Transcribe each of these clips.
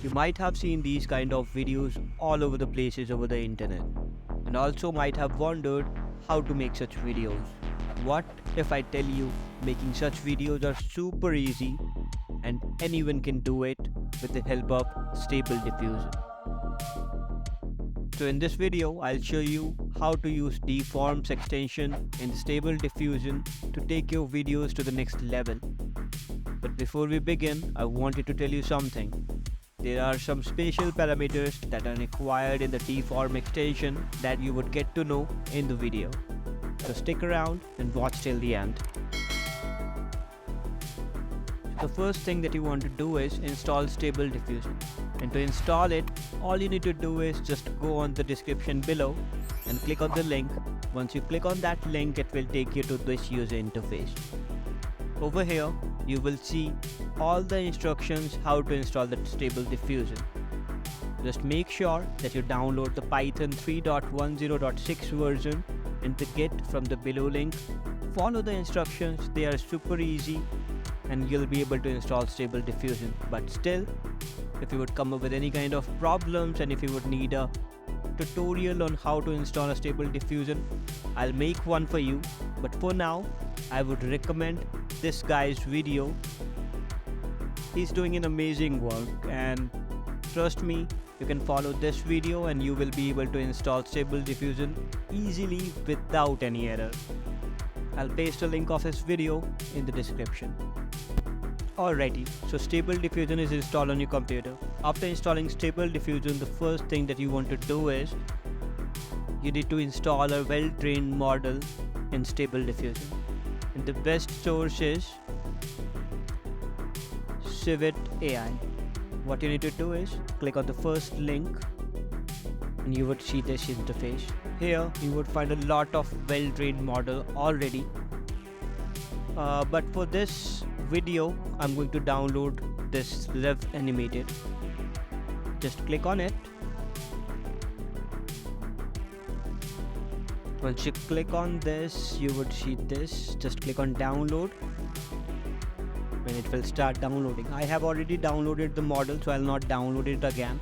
You might have seen these kind of videos all over the places over the internet and also might have wondered how to make such videos. What if I tell you making such videos are super easy and anyone can do it with the help of stable diffusion. So in this video, I'll show you how to use Deforum's extension in stable diffusion to take your videos to the next level. But before we begin, I wanted to tell you something. There are some special parameters that are required in the Deforum extension that you would get to know in the video. So stick around and watch till the end. The first thing that you want to do is install stable diffusion. And to install it, all you need to do is just go on the description below and click on the link. Once you click on that link, it will take you to this user interface. Over here, you will see all the instructions how to install the stable diffusion. Just make sure that you download the Python 3.10.6 version and the Git from the below link. Follow the instructions, they are super easy and you'll be able to install stable diffusion. But still, if you would come up with any kind of problems and if you would need a tutorial on how to install a stable diffusion, I'll make one for you. But for now, I would recommend this guy's video. He's doing an amazing work and trust me, you can follow this video and you will be able to install stable diffusion easily without any error. I'll paste a link of his video in the description. Alrighty, so stable diffusion is installed on your computer. After installing stable diffusion, the first thing that you want to do is you need to install a well-trained model in stable diffusion. And the best source is Civet AI. What you need to do is click on the first link and you would see this interface. Here you would find a lot of well-trained model already. But for this video, I'm going to download this Rev Animated. Just click on it. Once you click on this, you would see this. Just click on download and it will start downloading. I have already downloaded the model, so I'll not download it again.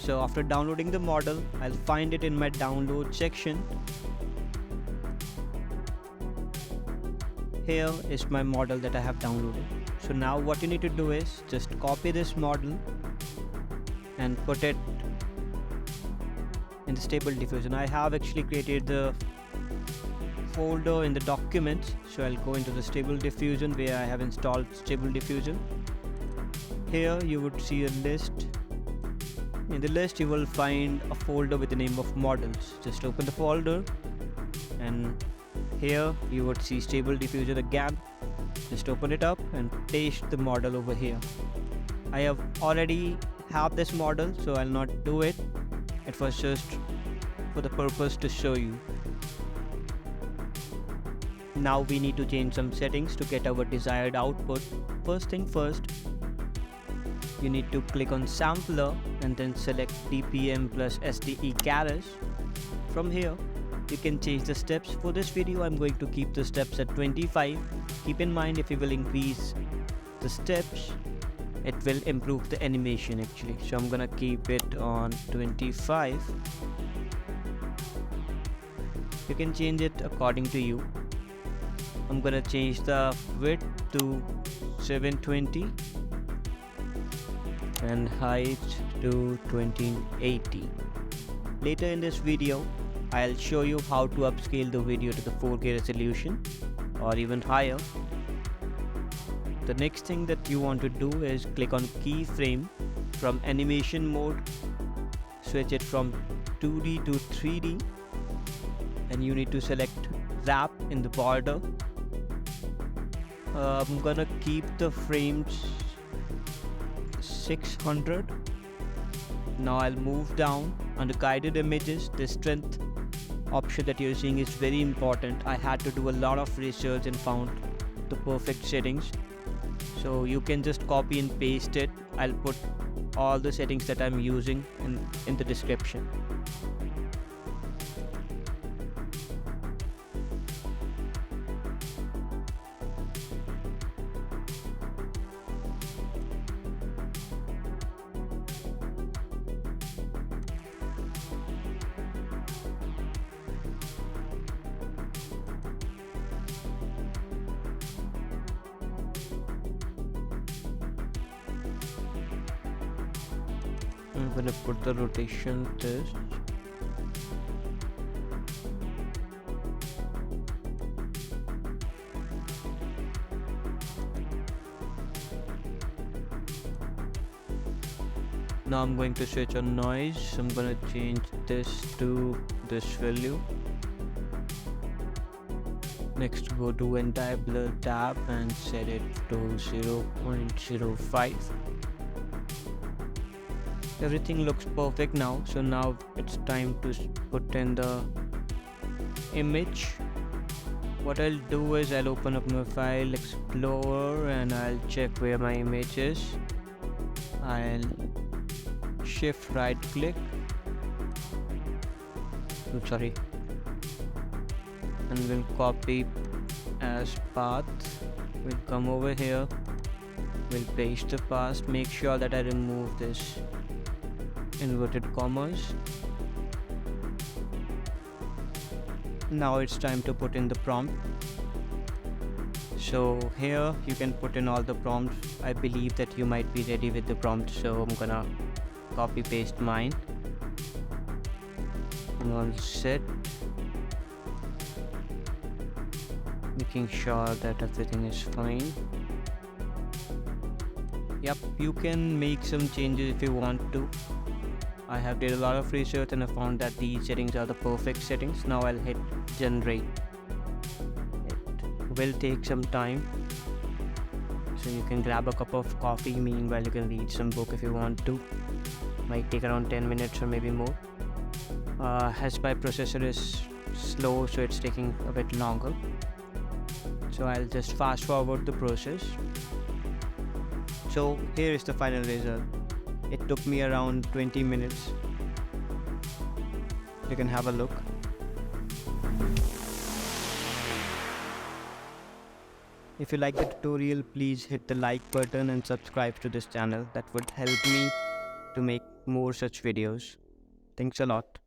So after downloading the model, I'll find it in my download section. Here is my model that I have downloaded. So now what you need to do is just copy this model and put it in the stable diffusion. I have actually created the folder in the documents, so I'll go into the stable diffusion where I have installed stable diffusion. Here you would see a list. In the list you will find a folder with the name of models. Just open the folder and here you would see stable diffusion again. Just open it up and paste the model over here. I have already have this model, so I'll not do it. It was just for the purpose to show you. Now we need to change some settings to get our desired output. First thing first, you need to click on sampler and then select DPM plus SDE carriage. From here, you can change the steps. For this video, I'm going to keep the steps at 25. Keep in mind, if you will increase the steps, it will improve the animation actually. So I'm gonna keep it on 25. You can change it according to you. I'm gonna change the width to 720 and height to 2080. Later in this video, I'll show you how to upscale the video to the 4K resolution or even higher. The next thing that you want to do is click on keyframe. From animation mode, switch it from 2D to 3D and you need to select wrap in the border. I'm gonna keep the frames 600. Now I'll move down under guided images. The strength option that you're seeing is very important. I had to do a lot of research and found the perfect settings. So you can just copy and paste it. I'll put all the settings that I'm using in the description. I'm gonna put the rotation this. Now I'm going to switch on noise. I'm gonna change this to this value. Next, go to entire blur tab and set it to 0.05. Everything looks perfect now. So now it's time to put in the image. What I'll do is I'll open up my file explorer and I'll check where my image is. I'll shift right click. Sorry. And we'll copy as path. We'll come over here. We'll paste the path. Make sure that I remove this inverted commas. Now it's time to put in the prompt. So here you can put in all the prompts. I believe that you might be ready with the prompt, so I'm gonna copy paste mine. I'm all set. Making sure that everything is fine. Yep, you can make some changes if you want to. I have did a lot of research and I found that these settings are the perfect settings. Now I'll hit generate. It will take some time, so you can grab a cup of coffee. Meanwhile, you can read some book if you want to. Might take around 10 minutes or maybe more. As my processor is slow, so it's taking a bit longer. So I'll just fast forward the process. So here is the final result. It took me around 20 minutes. You can have a look. If you like the tutorial, please hit the like button and subscribe to this channel. That would help me to make more such videos. Thanks a lot.